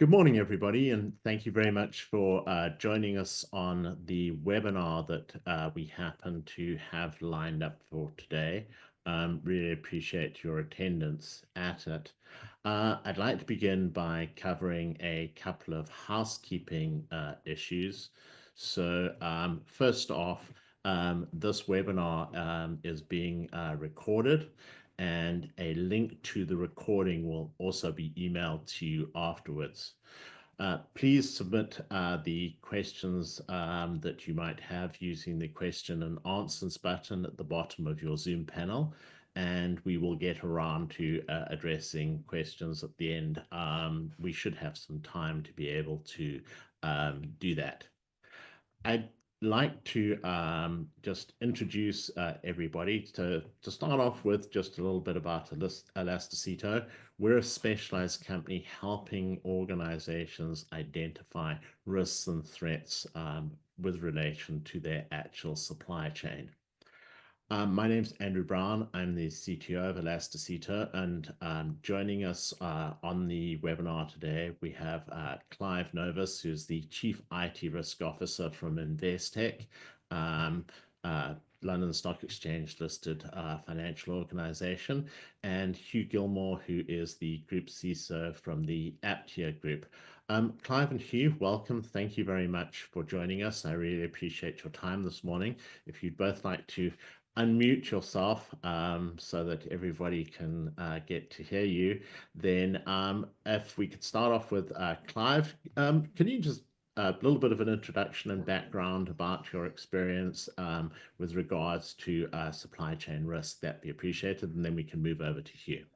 Good morning, everybody, and thank you very much for joining us on the webinar that we happen to have lined up for today. Really appreciate your attendance at it. I'd like to begin by covering a couple of housekeeping issues. So first off, this webinar is being recorded, and a link to the recording will also be emailed to you afterwards. Please submit the questions that you might have using the question and answers button at the bottom of your Zoom panel, and we will get around to addressing questions at the end. We should have some time to be able to do that. I'd like to just introduce everybody to start off with just a little bit about Elasticito. We're a specialized company helping organizations identify risks and threats with relation to their actual supply chain. My name's Andrew Brown. I'm the CTO of Elasticito, and joining us on the webinar today, we have Clive Novus, who's the Chief IT Risk Officer from Investec, London Stock Exchange listed financial organization, and Hugh Gilmore, who is the Group CISO from the Aptia Group. Clive and Hugh, welcome. Thank you very much for joining us. I really appreciate your time this morning. If you'd both like to unmute yourself so that everybody can get to hear you, then if we could start off with Clive, can you just a little bit of an introduction and background about your experience with regards to supply chain risk? That'd be appreciated, and then we can move over to Hugh.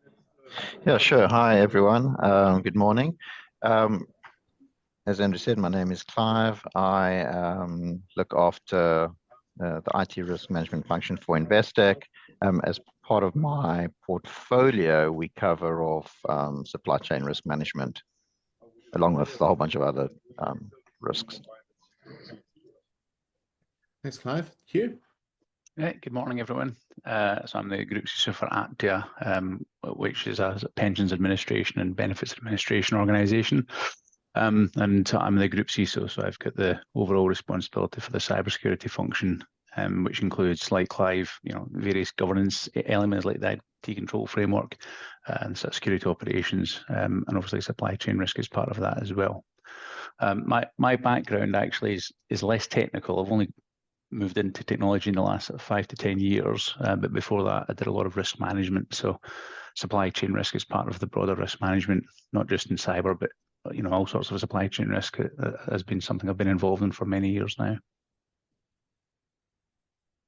Yeah, sure. Hi, everyone. Good morning. As Andrew said, my name is Clive. I look after the IT risk management function for Investec. As part of my portfolio, we cover off supply chain risk management, along with a whole bunch of other risks. Thanks, Clive. Hugh? Good morning, everyone. So I'm the Group CISO for Aptia, which is a pensions administration and benefits administration organisation. And I'm the Group CISO, so I've got the overall responsibility for the cybersecurity function, which includes, like Clive, various governance elements like the IT control framework and security operations, and obviously supply chain risk is part of that as well. My background actually is less technical. I've only moved into technology in the last 5 to 10 years, but before that I did a lot of risk management. So supply chain risk is part of the broader risk management, not just in cyber, but all sorts of supply chain risk has been something I've been involved in for many years now.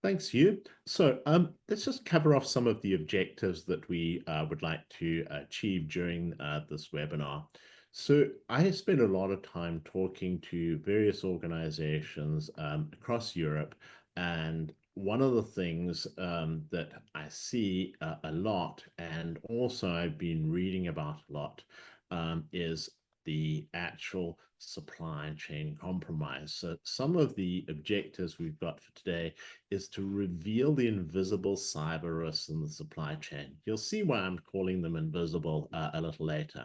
Thanks, Hugh. So let's just cover off some of the objectives that we would like to achieve during this webinar. So I spent a lot of time talking to various organizations across Europe, and one of the things that I see a lot, and also I've been reading about a lot, is the actual supply chain compromise. So some of the objectives we've got for today is to reveal the invisible cyber risks in the supply chain. You'll see why I'm calling them invisible a little later.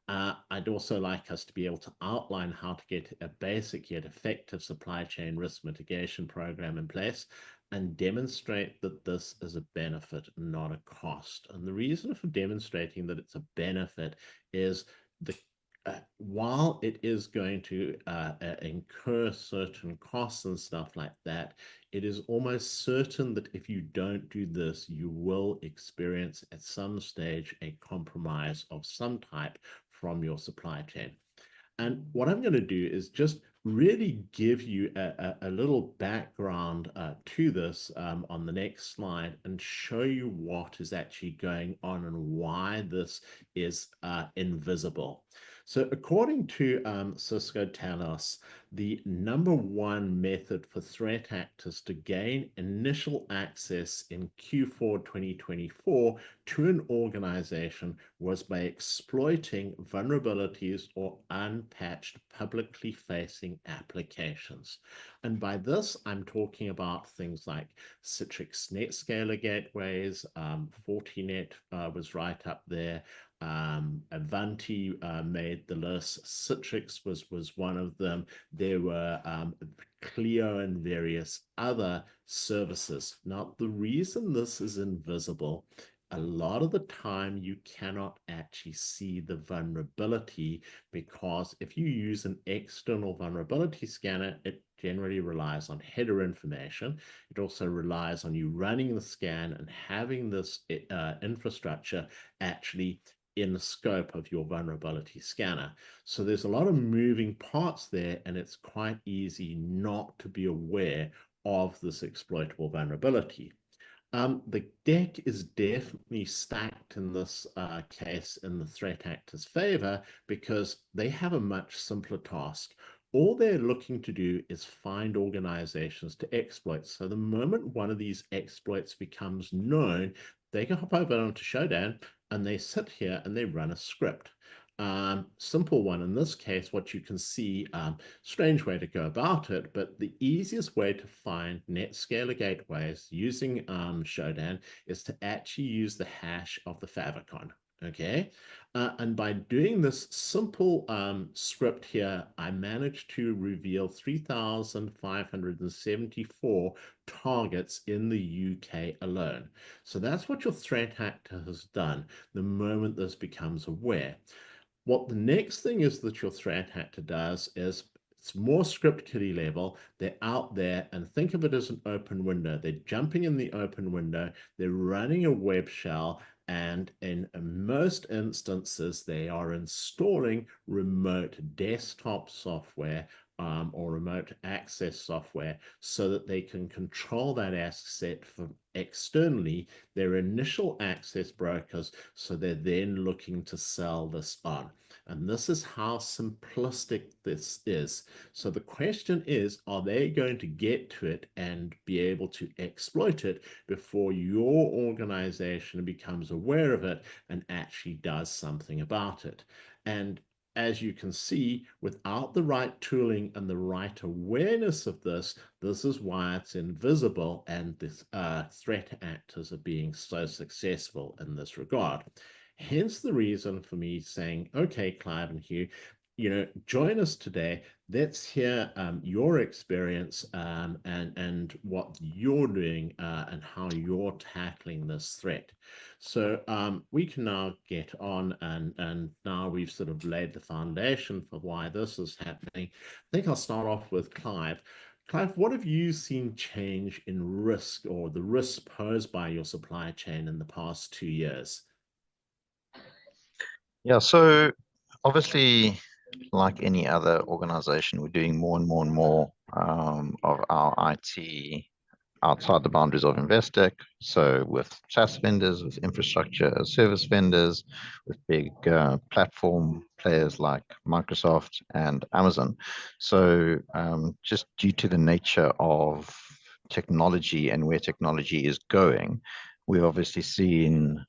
I'd also like us to be able to outline how to get a basic yet effective supply chain risk mitigation program in place and demonstrate that this is a benefit, not a cost. And the reason for demonstrating that it's a benefit is while it is going to incur certain costs and stuff like that, it is almost certain that if you don't do this, you will experience at some stage a compromise of some type from your supply chain. And what I'm going to do is just really give you a little background to this on the next slide and show you what is actually going on and why this is invisible. So according to Cisco Talos, the #1 method for threat actors to gain initial access in Q4 2024 to an organization was by exploiting vulnerabilities or unpatched publicly facing applications. And by this, I'm talking about things like Citrix NetScaler gateways, Fortinet was right up there. Avanti made the list. Citrix was one of them. There were Clio and various other services. Now, the reason this is invisible, a lot of the time you cannot actually see the vulnerability, because if you use an external vulnerability scanner, it generally relies on header information. It also relies on you running the scan and having this infrastructure actually in the scope of your vulnerability scanner. So there's a lot of moving parts there, and it's quite easy not to be aware of this exploitable vulnerability. The deck is definitely stacked in this case in the threat actor's favor, because they have a much simpler task. All they're looking to do is find organizations to exploit. So the moment one of these exploits becomes known, they can hop over onto Showdown and they sit here and they run a script. Simple one in this case. What you can see, strange way to go about it, but the easiest way to find NetScaler gateways using Showdown is to actually use the hash of the favicon. Okay, and by doing this simple script here, I managed to reveal 3,574 targets in the UK alone. So that's what your threat actor has done the moment this becomes aware. What the next thing is that your threat actor does is, it's more script kiddie level. They're out there, and think of it as an open window. They're jumping in the open window, they're running a web shell, and in most instances, they are installing remote desktop software or remote access software, so that they can control that asset from externally, their initial access brokers, so they're then looking to sell this on. And this is how simplistic this is. So the question is, are they going to get to it and be able to exploit it before your organization becomes aware of it and actually does something about it? And as you can see, without the right tooling and the right awareness of this, this is why it's invisible, and the threat actors are being so successful in this regard. Hence the reason for me saying, okay, Clive and Hugh, join us today. Let's hear your experience and what you're doing and how you're tackling this threat. So we can now get on, and now we've sort of laid the foundation for why this is happening. I think I'll start off with Clive. Clive, what have you seen change in risk, or the risk posed by your supply chain in the past 2 years? Yeah, so obviously, like any other organization, we're doing more and more and more of our IT outside the boundaries of Investec. So with SaaS vendors, with infrastructure service vendors, with big platform players like Microsoft and Amazon. So just due to the nature of technology and where technology is going, we've obviously seen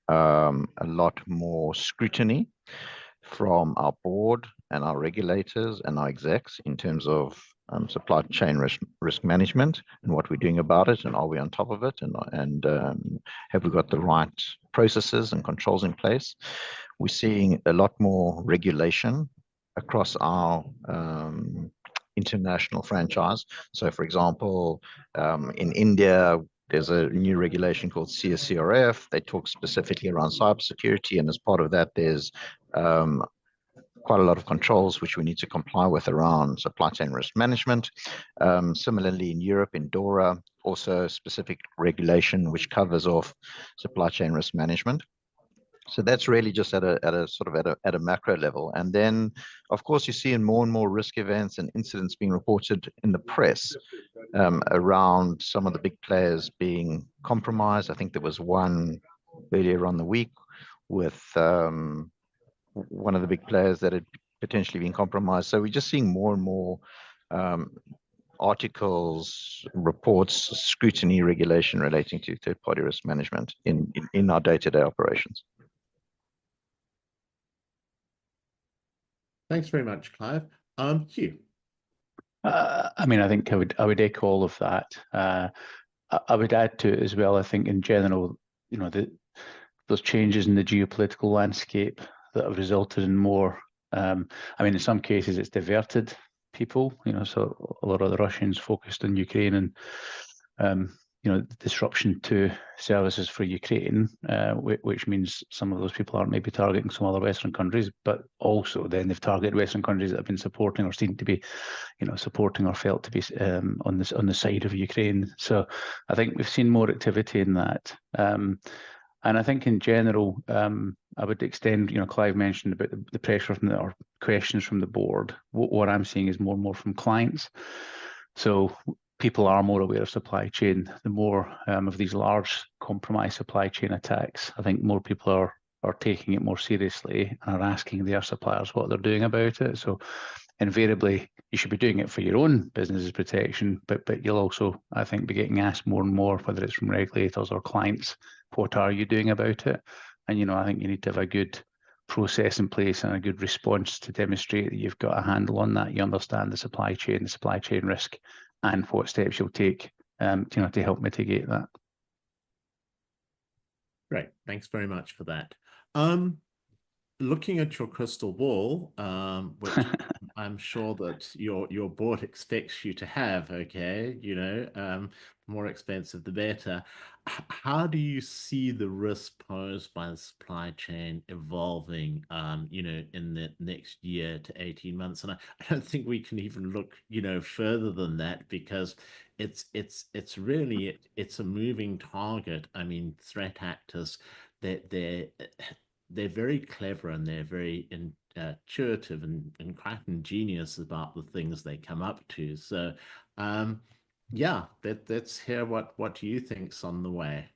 a lot more scrutiny from our board and our regulators and our execs in terms of supply chain risk management and what we're doing about it, and are we on top of it, and have we got the right processes and controls in place. We're seeing a lot more regulation across our international franchise. So for example, in India, there's a new regulation called CSCRF. They talk specifically around cybersecurity, and as part of that, there's quite a lot of controls which we need to comply with around supply chain risk management. Similarly, in Europe, in DORA, also specific regulation which covers off supply chain risk management. So that's really just at a sort of at a macro level. And then, of course, you see in more and more risk events and incidents being reported in the press around some of the big players being compromised. I think there was one earlier on the week with one of the big players that had potentially been compromised. So we're just seeing more and more articles, reports, scrutiny, regulation relating to third-party risk management in our day-to-day operations. Thanks very much, Clive. Hugh. I mean, I think I would echo all of that. I would add to it as well. I think in general, you know, those changes in the geopolitical landscape that have resulted in more. I mean, in some cases, it's diverted people. You know, so a lot of the Russians focused on Ukraine and you know, disruption to services for Ukraine, which means some of those people aren't maybe targeting some other Western countries, but also then they've targeted Western countries that have been supporting or seem to be, you know, supporting or felt to be on the side of Ukraine. So I think we've seen more activity in that. And I think in general, I would extend, you know, Clive mentioned about the pressure from or questions from the board. What I'm seeing is more and more from clients. So people are more aware of supply chain. The more of these large compromised supply chain attacks, I think more people are taking it more seriously and are asking their suppliers what they're doing about it. So invariably, you should be doing it for your own business's protection, but you'll also, I think, be getting asked more and more, whether it's from regulators or clients, what are you doing about it? And, you know, I think you need to have a good process in place and a good response to demonstrate that you've got a handle on that. You understand the supply chain risk, and what steps you'll take, you know, to help mitigate that. Great, thanks very much for that. Looking at your crystal ball, which I'm sure that your board expects you to have, okay, you know, more expensive the better. How do you see the risk posed by the supply chain evolving, you know, in the next year to 18 months? And I don't think we can even look, you know, further than that, because it's really it's a moving target. I mean, threat actors, they're very clever and they're very intuitive and quite ingenious about the things they come up to. So, yeah, let's hear what you think's on the way.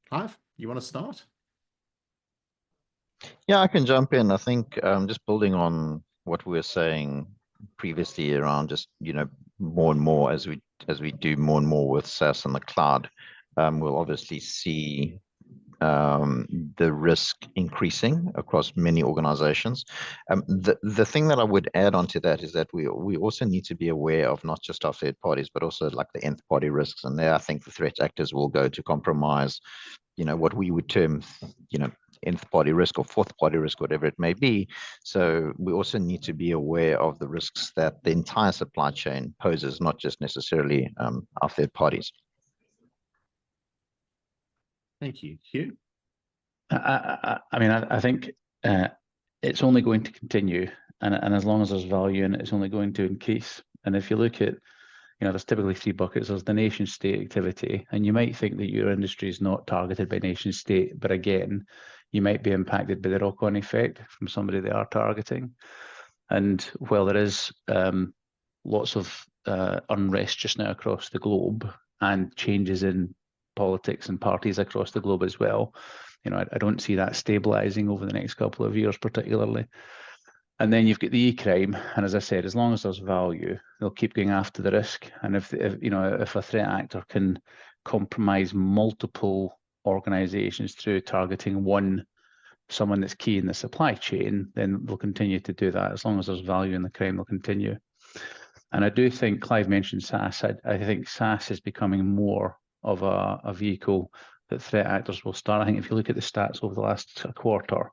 Clive, you want to start? Yeah, I can jump in. I think just building on what we were saying previously around just, you know, more and more as we do more and more with SaaS and the cloud, we'll obviously see the risk increasing across many organizations. The thing that I would add on to that is that we also need to be aware of not just our third parties, but also like the nth party risks. And there, I think the threat actors will go to compromise, you know, what we would term, you know, nth party risk or fourth party risk, whatever it may be. So we also need to be aware of the risks that the entire supply chain poses, not just necessarily our third parties. Thank you. Hugh? I mean, I think it's only going to continue, and as long as there's value in it, it's only going to increase. And if you look at, you know, there's typically three buckets. There's the nation state activity, and you might think that your industry is not targeted by nation state, but again, you might be impacted by the knock-on effect from somebody they are targeting. And while there is lots of unrest just now across the globe and changes in politics and parties across the globe as well, you know, I don't see that stabilizing over the next couple of years particularly. And then you've got the e-crime, and as I said, as long as there's value, they'll keep going after the risk. And if you know, if a threat actor can compromise multiple organizations through targeting someone that's key in the supply chain, then they'll continue to do that. As long as there's value in the crime, they'll continue. And I do think Clive mentioned SaaS. I think SaaS is becoming more of a vehicle that threat actors will start. I think if you look at the stats over the last quarter,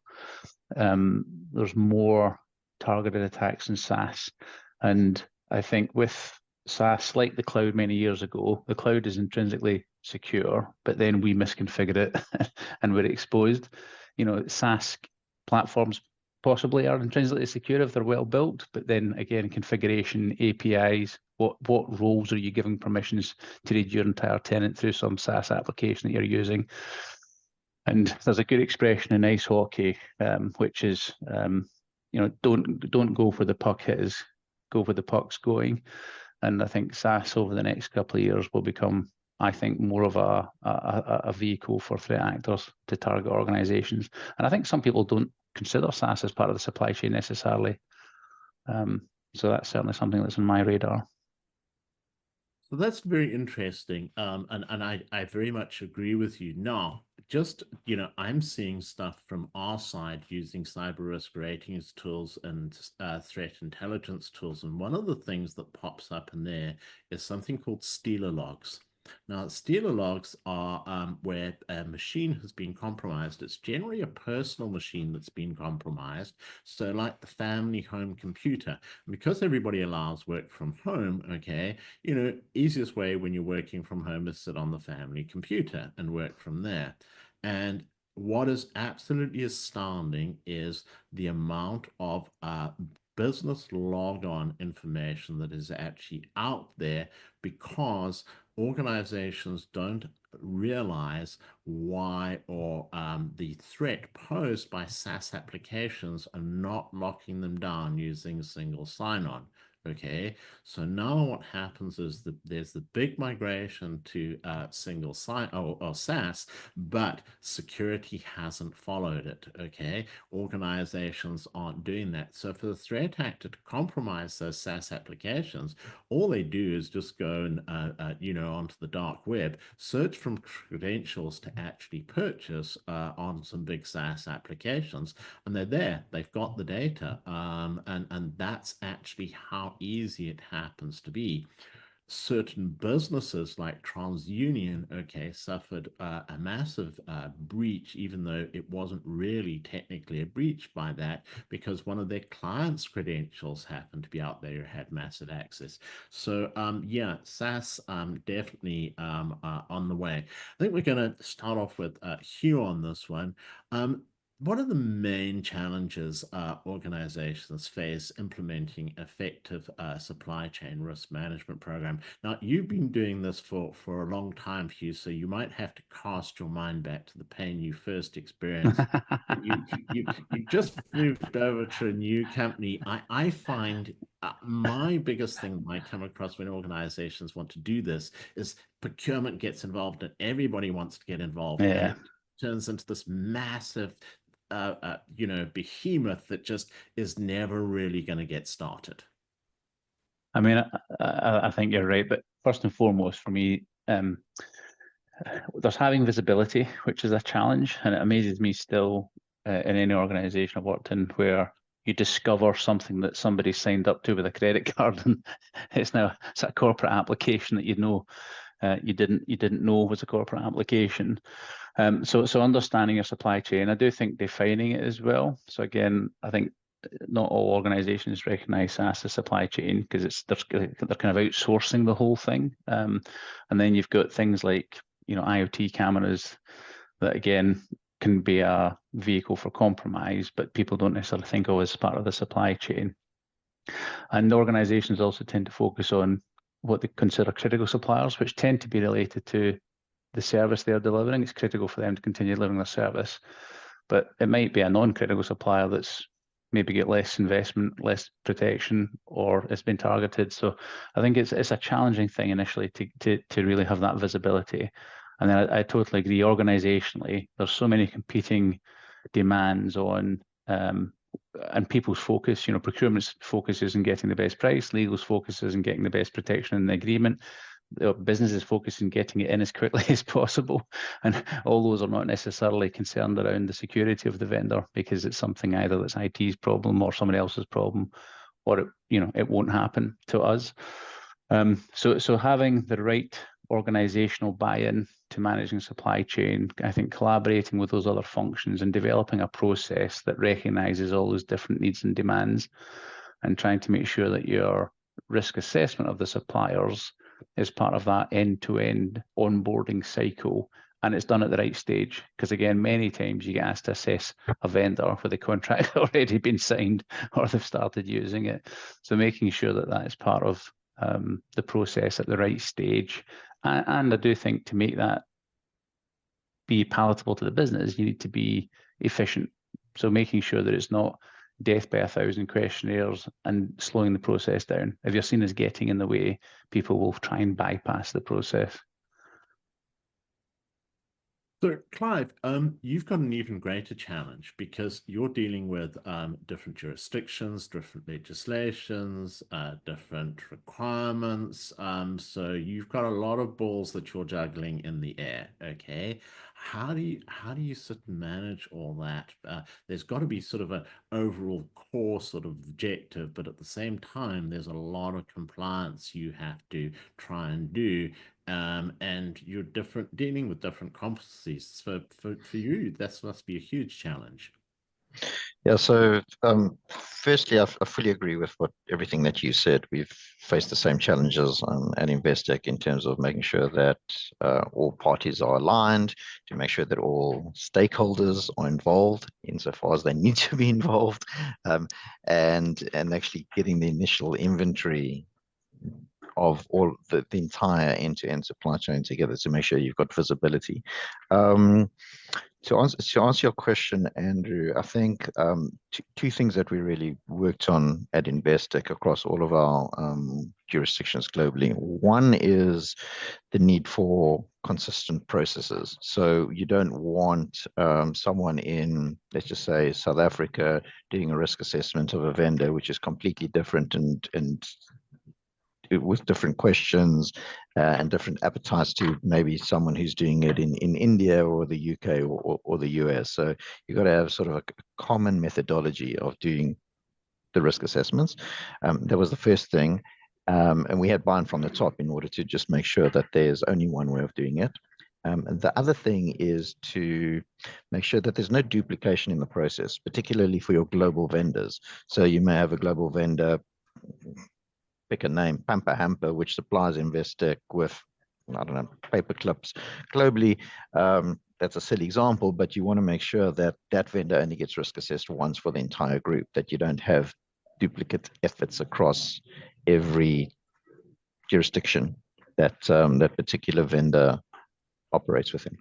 there's more targeted attacks in SaaS. And I think with SaaS, like the cloud many years ago, the cloud is intrinsically secure, but then we misconfigure it and we're exposed. You know, SaaS platforms possibly are intrinsically secure if they're well built, but then again, configuration, APIs, what roles are you giving permissions to read your entire tenant through some SaaS application that you're using? And there's a good expression in ice hockey, which is, you know, don't go where the puck is, go where the puck's going. And I think SaaS over the next couple of years will become, I think, more of a vehicle for threat actors to target organizations. And I think some people don't consider SaaS as part of the supply chain necessarily. So that's certainly something that's on my radar. So that's very interesting. And I very much agree with you. Now, just, I'm seeing stuff from our side using cyber risk ratings tools and threat intelligence tools. And one of the things that pops up in there is something called stealer logs. Now, stealer logs are where a machine has been compromised. It's generally a personal machine that's been compromised. So like the family home computer, because everybody allows work from home, okay, easiest way when you're working from home is sit on the family computer and work from there. And what is absolutely astounding is the amount of business logon information that is actually out there, because organizations don't realize why, or the threat posed by SaaS applications are not locking them down using single sign-on. Okay, so now what happens is that there's the big migration to single sign or SaaS, but security hasn't followed it. Okay, organizations aren't doing that. So for the threat actor to compromise those SaaS applications, all they do is just go and onto the dark web, search for credentials to actually purchase on some big SaaS applications, and they're there. They've got the data, and that's actually how easy it happens to be. Certain businesses like TransUnion, okay, suffered a massive breach, even though it wasn't really technically a breach by that, because one of their clients' credentials happened to be out there who had massive access. So yeah, SaaS definitely on the way. I think we're going to start off with Hugh on this one. What are the main challenges organizations face implementing effective supply chain risk management program? Now, you've been doing this for a long time, Hugh, so you might have to cast your mind back to the pain you first experienced. You just moved over to a new company. I find my biggest thing I come across when organizations want to do this is procurement gets involved and everybody wants to get involved. Yeah. And it turns into this massive behemoth that just is never really going to get started. I mean, I think you're right, but first and foremost for me, there's having visibility, which is a challenge, and it amazes me still in any organization I've worked in where you discover something that somebody signed up to with a credit card, and it's a corporate application that you didn't know was a corporate application. So understanding your supply chain, I do think defining it as well. So again, I think not all organizations recognize SaaS as supply chain because they're kind of outsourcing the whole thing. And then you've got things like IoT cameras that again can be a vehicle for compromise, but people don't necessarily think of as part of the supply chain. And organizations also tend to focus on what they consider critical suppliers, which tend to be related to the service they're delivering. It's critical for them to continue delivering their service, but it might be a non-critical supplier that's maybe get less investment, less protection, or it's been targeted. So I think it's a challenging thing initially to really have that visibility. And then I totally agree. Organizationally, there's so many competing demands on and people's focus. Procurement's focus is in getting the best price, legal's focus is in getting the best protection in the agreement. The business is focused on getting it in as quickly as possible, and all those are not necessarily concerned around the security of the vendor because it's something either that's IT's problem or somebody else's problem, or it won't happen to us. So having the right organizational buy-in to managing supply chain, I think collaborating with those other functions and developing a process that recognizes all those different needs and demands, and trying to make sure that your risk assessment of the suppliers is part of that end-to-end onboarding cycle, and it's done at the right stage. Because again, many times you get asked to assess a vendor where the contract already been signed or they've started using it. So making sure that that is part of the process at the right stage. And I do think to make that be palatable to the business, you need to be efficient. So making sure that it's not death by 1,000 questionnaires and slowing the process down. If you're seen as getting in the way, people will try and bypass the process. So, Clive, you've got an even greater challenge because you're dealing with different jurisdictions, different legislations, different requirements. So you've got a lot of balls that you're juggling in the air. Okay, how do you sort of manage all that? There's got to be sort of an overall core sort of objective, but at the same time, there's a lot of compliance you have to try and do, and you're dealing with different competencies. For you, that must be a huge challenge. Yeah, so firstly, I fully agree with everything that you said. We've faced the same challenges at Investec in terms of making sure that all parties are aligned, to make sure that all stakeholders are involved insofar as they need to be involved, and actually getting the initial inventory of all the entire end-to-end supply chain together to make sure you've got visibility. To answer your question, Andrew, I think two things that we really worked on at Investec across all of our jurisdictions globally. One is the need for consistent processes. So you don't want someone in, let's just say, South Africa doing a risk assessment of a vendor, which is completely different and with different questions and different appetites to maybe someone who's doing it in India or the UK or the US. So you've got to have sort of a common methodology of doing the risk assessments. That was the first thing. And we had buy-in from the top in order to just make sure that there's only one way of doing it. And the other thing is to make sure that there's no duplication in the process, particularly for your global vendors. So you may have a global vendor, pick a name, Pamper Hamper, which supplies Investec with, I don't know, paper clips globally. That's a silly example, but you want to make sure that that vendor only gets risk assessed once for the entire group, that you don't have duplicate efforts across every jurisdiction that that particular vendor operates within.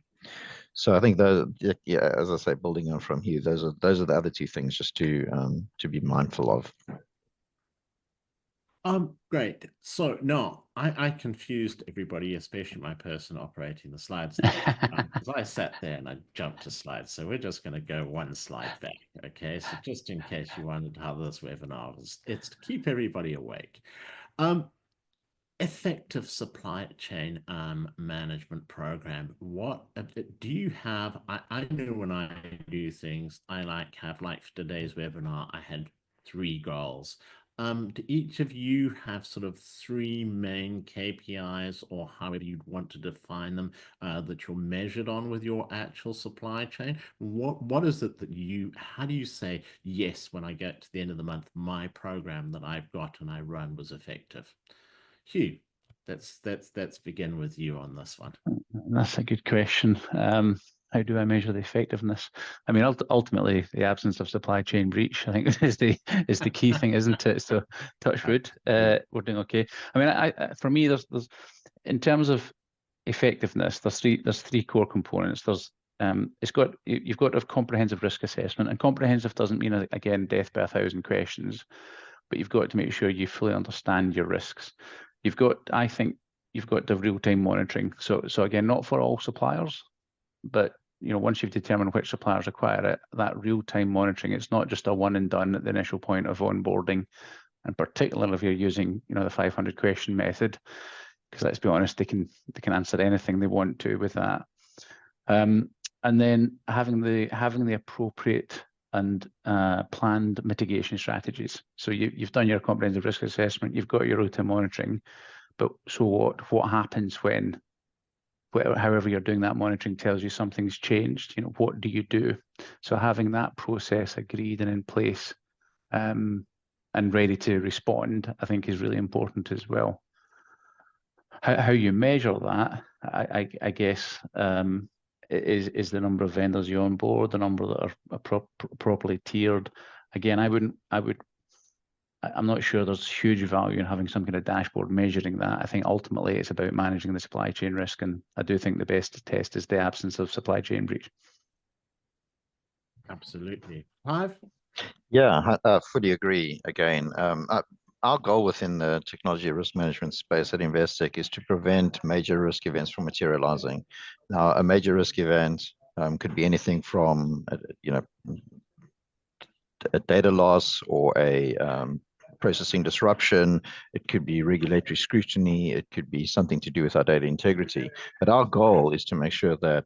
So I think those, yeah, as I say, building on from here, those are the other two things just to be mindful of. Great. So no, I confused everybody, especially my person operating the slides there. Because I sat there and I jumped to slides. So we're just going to go one slide back. Okay. So just in case you wondered how this webinar was, it's to keep everybody awake. Effective supply chain management program. What do you have? I know when I do things, I have like for today's webinar, I had 3 goals. Do each of you have sort of 3 main KPIs, or however you'd want to define them, that you're measured on with your actual supply chain? What is it that how do you say, yes, when I get to the end of the month, my program that I've got and I run was effective? Hugh, let's begin with you on this one. That's a good question. How do I measure the effectiveness? I mean, ultimately, the absence of supply chain breach, I think, is the key thing, isn't it? So, touch wood, we're doing okay. I mean, for me, there's in terms of effectiveness, there's three core components. There's you've got to have comprehensive risk assessment, and comprehensive doesn't mean, again, death by 1,000 questions, but you've got to make sure you fully understand your risks. I think you've got to have real-time monitoring. So again, not for all suppliers, but once you've determined which suppliers require it, that real-time monitoring, it's not just a one and done at the initial point of onboarding, and particularly if you're using the 500 question method, because let's be honest, they can answer anything they want to with that. And then having the appropriate and planned mitigation strategies. So you've done your comprehensive risk assessment, you've got your real-time monitoring, but so what happens when, however you're doing that monitoring tells you something's changed? What do you do? So having that process agreed and in place and ready to respond, I think, is really important as well. How you measure that, I guess, is the number of vendors you onboard, the number that are properly tiered. Again, I'm not sure there's huge value in having some kind of dashboard measuring that. I think ultimately it's about managing the supply chain risk, and I do think the best test is the absence of supply chain breach. Absolutely. Clive? Yeah, I fully agree. Again, our goal within the technology risk management space at Investec is to prevent major risk events from materializing. Now, a major risk event could be anything from, a data loss or a processing disruption. It could be regulatory scrutiny. It could be something to do with our data integrity. But our goal is to make sure that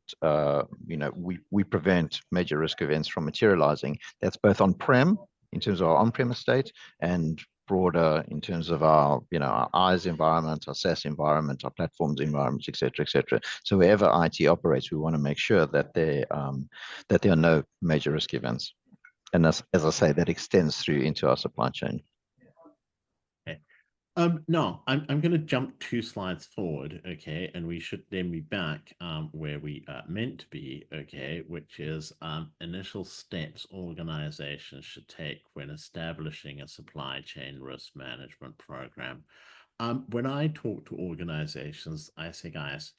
we prevent major risk events from materializing. That's both on-prem, in terms of our on-prem estate, and broader in terms of our our IaaS environment, our SaaS environment, our platforms environments, etc., etc. So wherever IT operates, we want to make sure that there are no major risk events. And as I say, that extends through into our supply chain. Okay. Now, I'm going to jump 2 slides forward, okay, and we should then be back where we are meant to be, okay, which is initial steps organizations should take when establishing a supply chain risk management program. When I talk to organizations, I say, guys,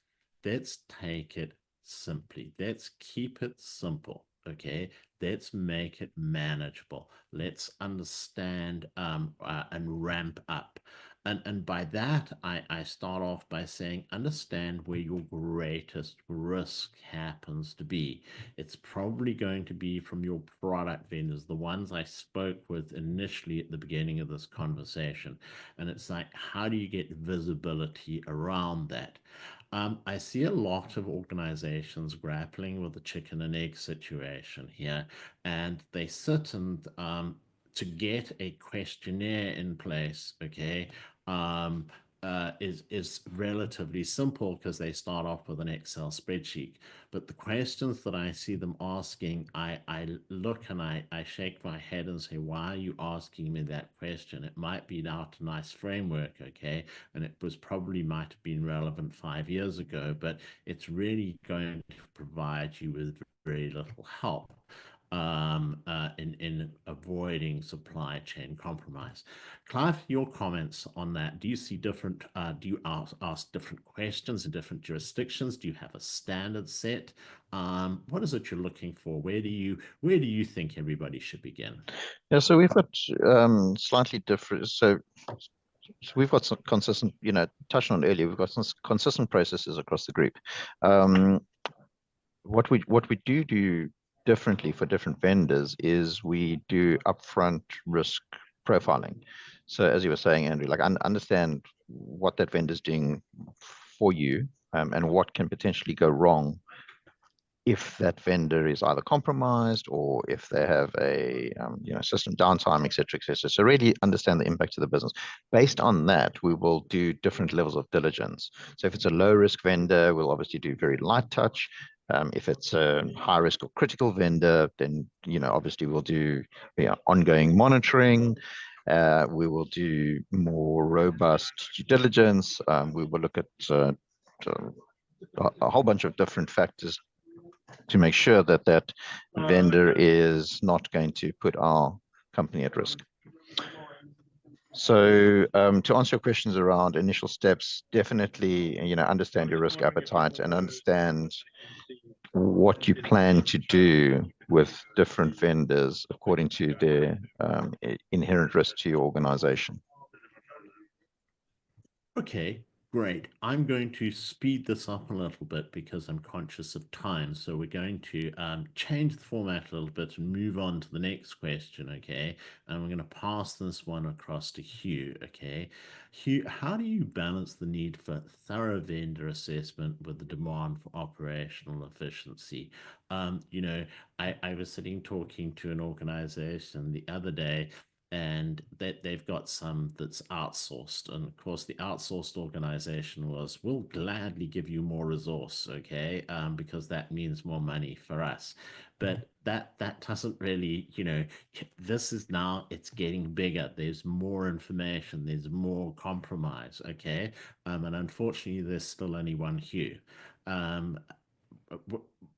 let's take it simply. Let's keep it simple, okay? Let's make it manageable. Let's understand and ramp up. And by that, I start off by saying, understand where your greatest risk happens to be. It's probably going to be from your product vendors, the ones I spoke with initially at the beginning of this conversation. And it's like, how do you get visibility around that? I see a lot of organizations grappling with the chicken and egg situation here, and they sit and to get a questionnaire in place, okay, is relatively simple because they start off with an Excel spreadsheet. But the questions that I see them asking, I look and I shake my head and say, why are you asking me that question? It might be out a nice framework, okay, and it was probably might have been relevant 5 years ago, but it's really going to provide you with very little help in avoiding supply chain compromise. Clive, your comments on that. Do you see different, do you ask different questions in different jurisdictions? Do you have a standard set? What is it you're looking for? Where do you think everybody should begin? Yeah, so we've got slightly different. So we've got some consistent, touched on earlier, we've got some consistent processes across the group. What we do differently for different vendors is we do upfront risk profiling. So as you were saying, Andrew, like understand what that vendor is doing for you, and what can potentially go wrong if that vendor is either compromised or if they have a system downtime, etc., etc. So really understand the impact to the business. Based on that, we will do different levels of diligence. So if it's a low risk vendor, we'll obviously do very light touch. If it's a high risk or critical vendor, then obviously we'll do ongoing monitoring. We will do more robust due diligence. We will look at a whole bunch of different factors to make sure that that vendor is not going to put our company at risk. So to answer your questions around initial steps, definitely understand your risk appetite and understand what you plan to do with different vendors according to their inherent risk to your organization. Okay, great. I'm going to speed this up a little bit because I'm conscious of time. So we're going to change the format a little bit and move on to the next question, okay? And we're going to pass this one across to Hugh, okay? Hugh, how do you balance the need for thorough vendor assessment with the demand for operational efficiency? I was sitting talking to an organization the other day, and that they've got some that's outsourced, and of course the outsourced organization was, we'll gladly give you more resource, okay, because that means more money for us. But that doesn't really, this is now, it's getting bigger, there's more information, there's more compromise, okay, and unfortunately there's still only one Hugh.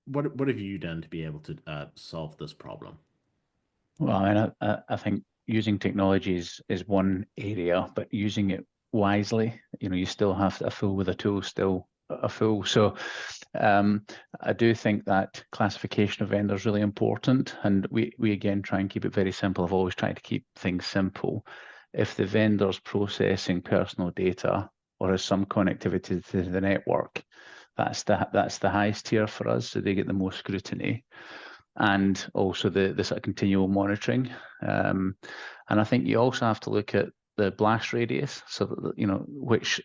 What have you done to be able to solve this problem? Well, I think using technology is one area, but using it wisely, you still have a fool with a tool, still a fool. So I do think that classification of vendors is really important, and we again try and keep it very simple. I've always tried to keep things simple. if the vendor's processing personal data or has some connectivity to the network, that's the highest tier for us, so they get the most scrutiny, and also the sort of continual monitoring. And I think you also have to look at the blast radius, so that, you know, which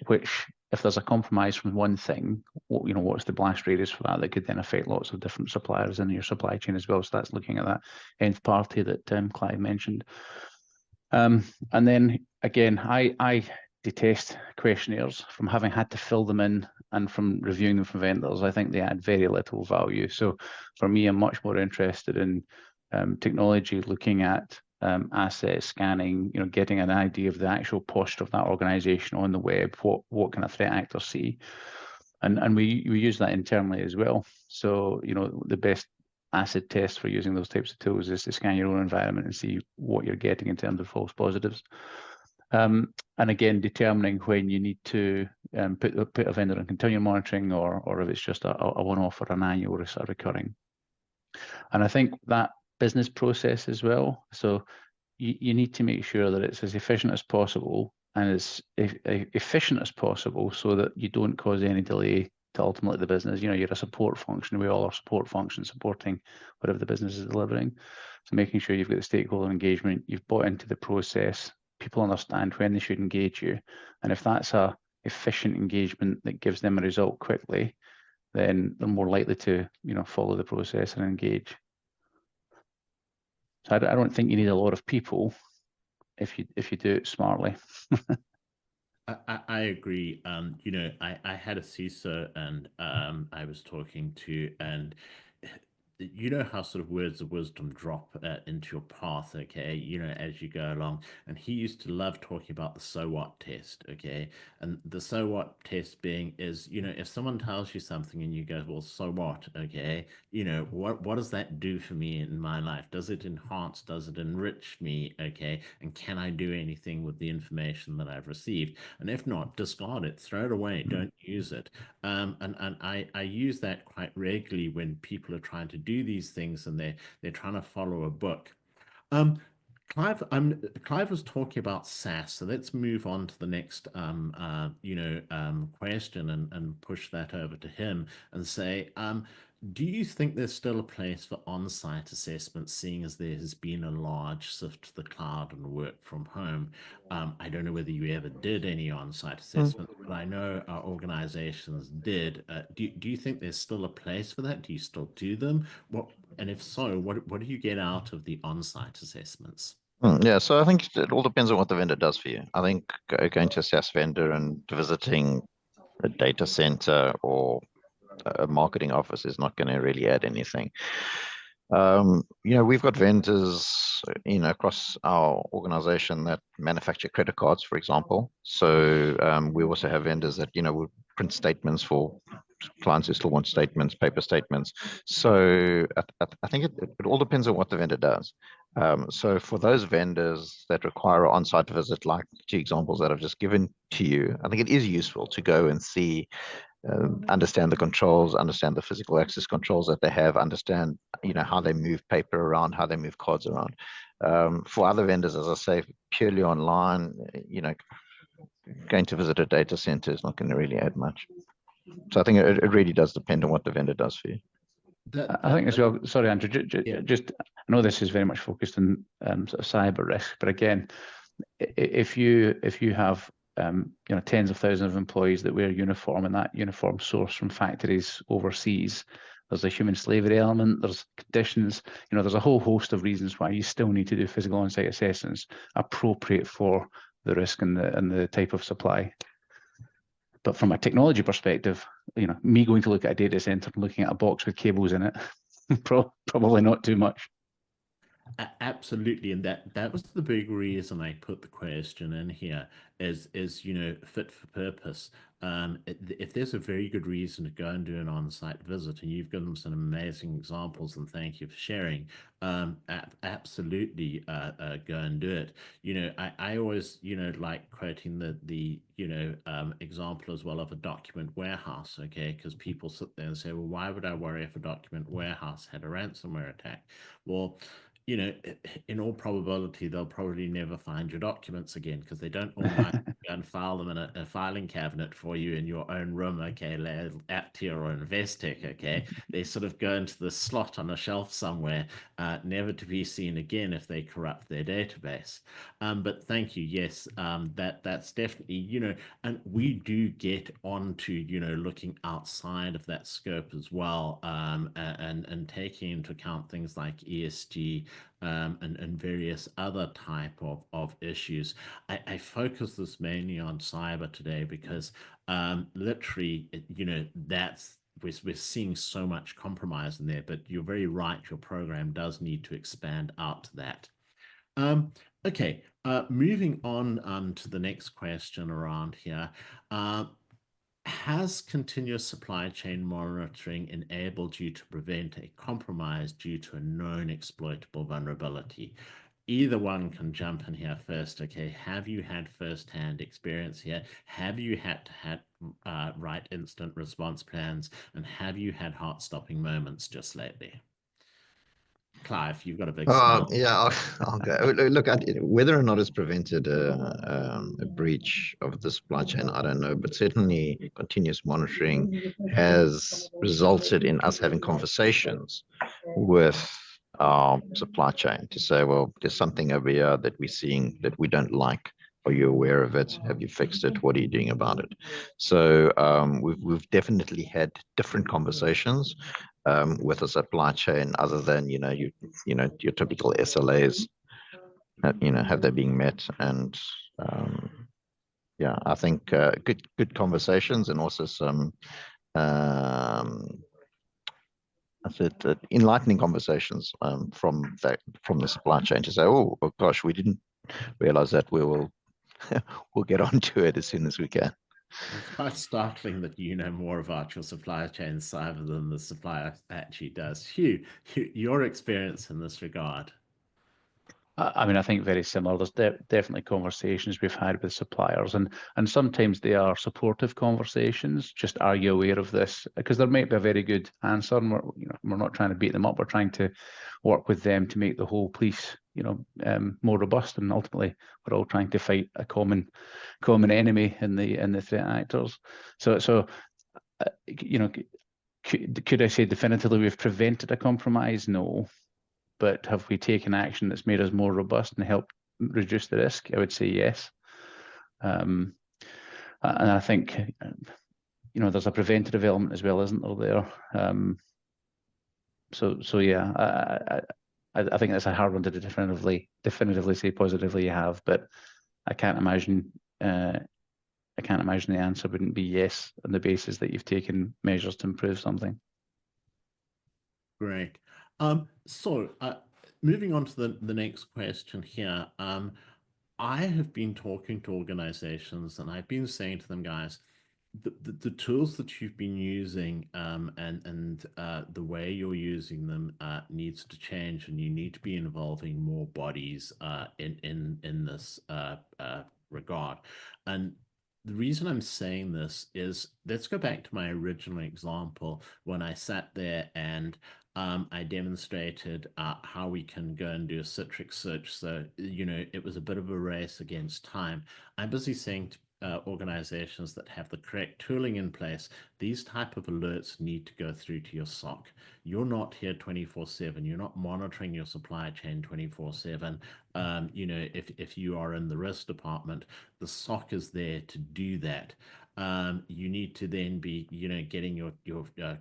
if there's a compromise from one thing, you know, what's the blast radius for that could then affect lots of different suppliers in your supply chain as well. So that's looking at that nth party that Clive mentioned. And then again, I detest questionnaires from having had to fill them in and from reviewing them from vendors. I think they add very little value. So for me, I'm much more interested in technology, looking at asset scanning, you know, getting an idea of the actual posture of that organization on the web, what kind of threat actors see. And we use that internally as well. So, you know, the best acid test for using those types of tools is to scan your own environment and see what you're getting in terms of false positives. And again, determining when you need to put a vendor on continual monitoring, or if it's just a one-off or an annual sort of recurring. And I think that business process as well. So you need to make sure that it's as efficient as possible and as efficient as possible, so that you don't cause any delay to ultimately the business. You know, you're a support function. We all are support functions supporting whatever the business is delivering. So making sure you've got the stakeholder engagement, you've bought into the process, people understand when they should engage you. And if that's a efficient engagement that gives them a result quickly, then they're more likely to, you know, follow the process and engage. So I don't think you need a lot of people if you do it smartly. I agree. You know, I had a CISO and I was talking to, and you know how sort of words of wisdom drop into your path, okay, you know, as you go along. And he used to love talking about the so what test, okay? And the so what test being is, you know, if someone tells you something and you go, well, so what, okay? You know, what does that do for me in my life? Does it enhance, does it enrich me, okay? And can I do anything with the information that I've received? And if not, discard it, throw it away, don't use it. And I use that quite regularly when people are trying to do these things and they're trying to follow a book. Clive was talking about SaaS, so let's move on to the next question and push that over to him and say, do you think there's still a place for on-site assessments, seeing as there has been a large shift to the cloud and work from home? I don't know whether you ever did any on-site assessments, but I know our organizations did. Do you think there's still a place for that? Do you still do them? And if so, what do you get out of the on-site assessments? Yeah, so I think it all depends on what the vendor does for you. I think going to a SaaS vendor and visiting a data center or a marketing office is not going to really add anything. You know, we've got vendors, you know, across our organization that manufacture credit cards, for example. So we also have vendors that, you know, will print statements for clients who still want statements, paper statements. So I think it all depends on what the vendor does. So for those vendors that require an on-site visit, like the two examples that I've just given to you, I think it is useful to go and see, understand the controls, understand the physical access controls that they have, understand, you know, how they move paper around, how they move cards around. For other vendors, as I say, purely online, you know, going to visit a data center is not going to really add much. So I think it really does depend on what the vendor does for you. I think as well, sorry, Andrew, Yeah. just, I know this is very much focused on sort of cyber risk, but again, if you have you know, tens of thousands of employees that wear uniform, and that uniform sourced from factories overseas, there's a human slavery element, there's conditions, you know, there's a whole host of reasons why you still need to do physical on-site assessments appropriate for the risk and the type of supply. But from a technology perspective, you know, me going to look at a data center and looking at a box with cables in it, probably not too much. Absolutely, and that was the big reason I put the question in here, is you know, fit for purpose. If there's a very good reason to go and do an on-site visit, and you've given some amazing examples, and thank you for sharing, absolutely go and do it. You know, I always, you know, like quoting the you know, example as well of a document warehouse, okay? Because people sit there and say, well, why would I worry if a document warehouse had a ransomware attack? Well, in all probability, they'll probably never find your documents again because they don't all night go and file them in a filing cabinet for you in your own room, okay, Aptia or Investec, okay? They sort of go into the slot on a shelf somewhere, never to be seen again if they corrupt their database. But thank you. Yes, that's definitely, and we do get onto, looking outside of that scope as well, and taking into account things like ESG, and various other type of issues. I focus this mainly on cyber today because literally, we're seeing so much compromise in there, but you're very right. Your program does need to expand out to that. Okay, moving on to the next question around here. Has continuous supply chain monitoring enabled you to prevent a compromise due to a known exploitable vulnerability? Either one can jump in here first, okay? Have you had first-hand experience here? Have you had to write instant response plans? And have you had heart-stopping moments just lately? Clive, you've got a big smile. Yeah, I'll go. Look, whether or not it's prevented a breach of the supply chain, I don't know, but certainly continuous monitoring has resulted in us having conversations with our supply chain to say, well, there's something over here that we're seeing that we don't like. Are you aware of it? Have you fixed it? What are you doing about it? So we've definitely had different conversations with a supply chain, other than your typical SLAs, have they been met? And yeah, I think good conversations, and also some I said enlightening conversations from the supply chain to say, oh gosh, we didn't realize that. We'll get onto it as soon as we can. It's quite startling that you know more about your supply chain cyber than the supplier actually does. Hugh, your experience in this regard. I mean, I think very similar. There's definitely conversations we've had with suppliers, and sometimes they are supportive conversations. Just, are you aware of this? Because there might be a very good answer, and we're not trying to beat them up. We're trying to work with them to make the whole police, more robust, and ultimately we're all trying to fight a common enemy in the threat actors. So could I say definitively we've prevented a compromise? No. But have we taken action that's made us more robust and helped reduce the risk? I would say yes. And I think, there's a preventative element as well, isn't there? So yeah, I think that's a hard one to definitively say positively you have, but I can't imagine the answer wouldn't be yes on the basis that you've taken measures to improve something. Great. So moving on to the next question here. I have been talking to organizations, and I've been saying to them, guys, the tools that you've been using, and the way you're using them needs to change, and you need to be involving more bodies in this regard. And the reason I'm saying this is, let's go back to my original example when I sat there and I demonstrated how we can go and do a Citrix search. So, it was a bit of a race against time. I'm busy saying to organizations that have the correct tooling in place, these type of alerts need to go through to your SOC. You're not here 24/7. You're not monitoring your supply chain 24/7. If you are in the risk department, the SOC is there to do that. You need to then be, getting your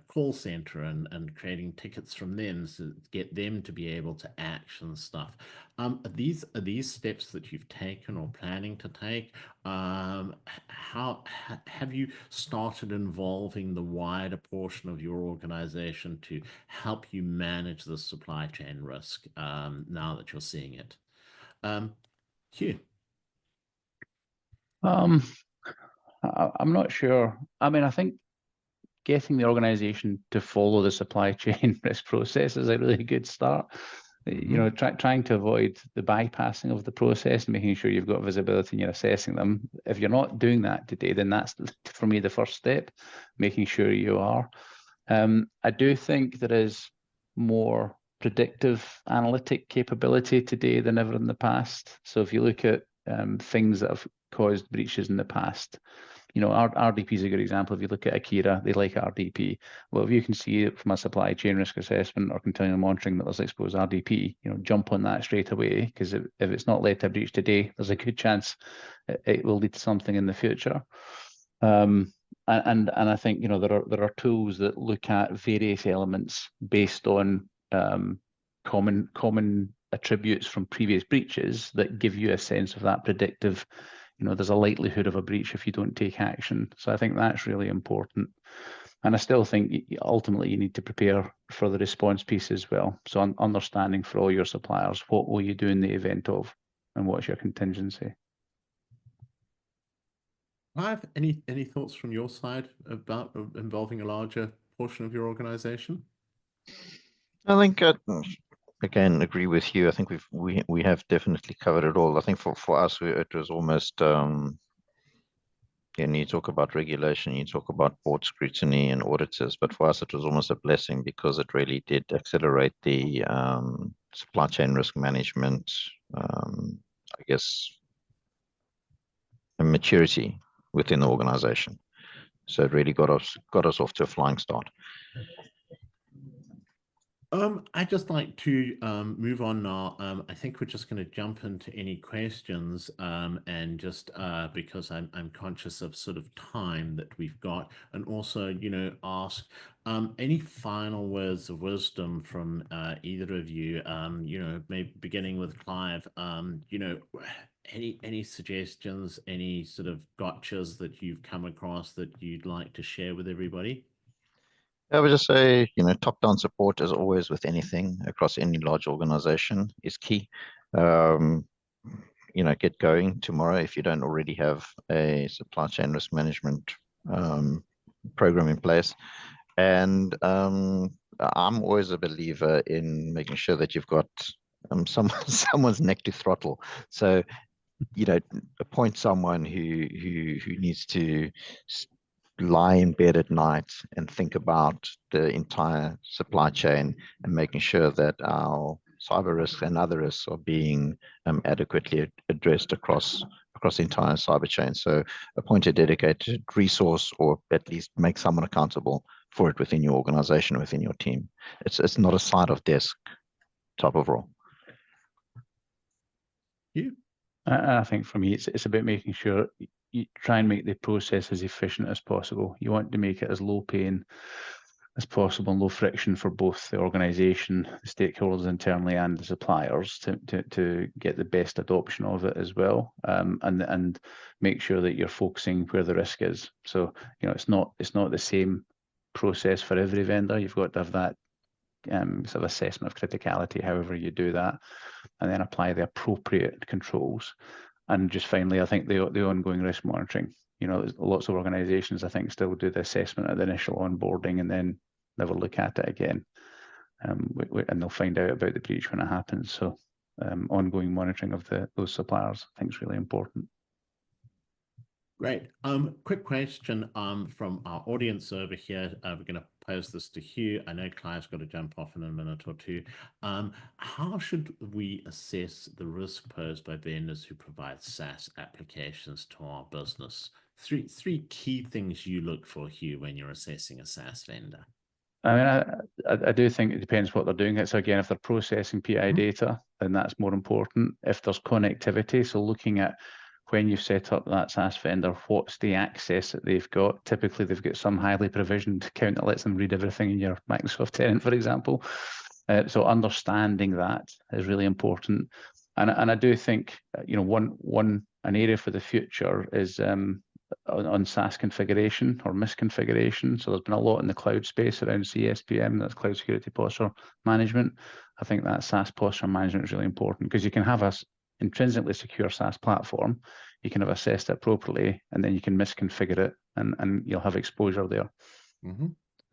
call center and creating tickets from them to get them to be able to action stuff. Are these steps that you've taken or planning to take? How have you started involving the wider portion of your organization to help you manage the supply chain risk now that you're seeing it? Hugh. I'm not sure. I mean, I think getting the organization to follow the supply chain risk process is a really good start. Trying to avoid the bypassing of the process and making sure you've got visibility and you're assessing them. If you're not doing that today, then that's, for me, the first step, making sure you are. I do think there is more predictive analytic capability today than ever in the past. So if you look at things that have caused breaches in the past, you know, RDP is a good example. If you look at Akira, they like RDP. Well, if you can see from a supply chain risk assessment or continual monitoring that there's exposed RDP, you know, jump on that straight away, because if it's not led to a breach today, there's a good chance it will lead to something in the future. And I think, you know, there are tools that look at various elements based on common attributes from previous breaches that give you a sense of that predictive. You know, there's a likelihood of a breach if you don't take action. So I think that's really important. And I still think ultimately you need to prepare for the response piece as well. So understanding for all your suppliers, what will you do in the event of, and what's your contingency? Clive, any thoughts from your side about involving a larger portion of your organization? I think again, agree with you. I think we have definitely covered it all. I think for us, it was almost you talk about regulation, you talk about board scrutiny and auditors, but for us, it was almost a blessing because it really did accelerate the supply chain risk management, I guess, and maturity within the organization. So it really got us off to a flying start. I'd just like to move on now. I think we're just going to jump into any questions, and just because I'm conscious of sort of time that we've got, and also, you know, ask any final words of wisdom from either of you. You know, maybe beginning with Clive. You know, any suggestions, any sort of gotchas that you've come across that you'd like to share with everybody? I would just say, you know, top-down support, as always with anything across any large organization, is key. You know, get going tomorrow if you don't already have a supply chain risk management program in place. And I'm always a believer in making sure that you've got someone's neck to throttle. So, you know, appoint someone who needs to lie in bed at night and think about the entire supply chain and making sure that our cyber risks and other risks are being adequately addressed across the entire cyber chain. So appoint a dedicated resource, or at least make someone accountable for it within your organization, within your team. It's not a side of desk type of role. I think for me, it's about making sure you try and make the process as efficient as possible. You want to make it as low pain as possible and low friction for both the organization, the stakeholders internally, and the suppliers to get the best adoption of it as well, and make sure that you're focusing where the risk is. So, you know, it's not the same process for every vendor. You've got to have that sort of assessment of criticality, however you do that, and then apply the appropriate controls. And just finally, I think the ongoing risk monitoring. You know, lots of organizations, I think, still do the assessment at the initial onboarding and then never look at it again. And they'll find out about the breach when it happens. So ongoing monitoring of those suppliers, I think, is really important. Great. Quick question from our audience over here. We're going to pose this to Hugh. I know Clive's got to jump off in a minute or two. How should we assess the risk posed by vendors who provide SaaS applications to our business? Three key things you look for, Hugh, when you're assessing a SaaS vendor. I mean, I do think it depends what they're doing. So again, if they're processing PI data, then that's more important. If there's connectivity, so looking at when you've set up that SaaS vendor, what's the access that they've got? Typically, they've got some highly provisioned account that lets them read everything in your Microsoft tenant, for example. So understanding that is really important. And I do think, you know, an area for the future is on SaaS configuration or misconfiguration. So there's been a lot in the cloud space around CSPM, that's Cloud Security Posture Management. I think that SaaS posture management is really important, because you can have a intrinsically secure SaaS platform, you can have assessed it properly, and then you can misconfigure it, and you'll have exposure there. Mm-hmm.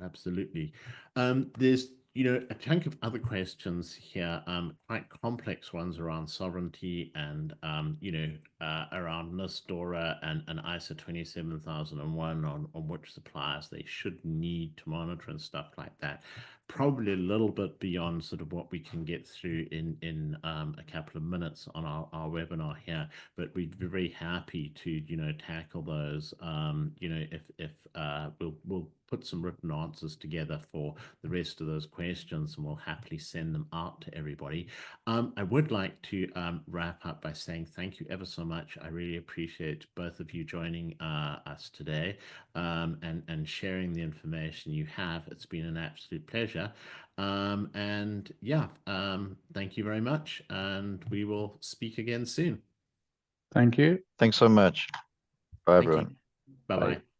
Absolutely. There's, you know, a chunk of other questions here, quite complex ones around sovereignty and, you know, around NIST, DORA, and ISO 27001 on which suppliers they should need to monitor and stuff like that. Probably a little bit beyond sort of what we can get through in a couple of minutes on our webinar here, but we'd be very happy to tackle those. If we'll put some written answers together for the rest of those questions, and we'll happily send them out to everybody. I would like to wrap up by saying thank you ever so much. I really appreciate both of you joining us today and sharing the information you have. It's been an absolute pleasure. And yeah, thank you very much, and we will speak again soon. Thank you. Thanks so much. Bye, Thank you. everyone. Bye-bye.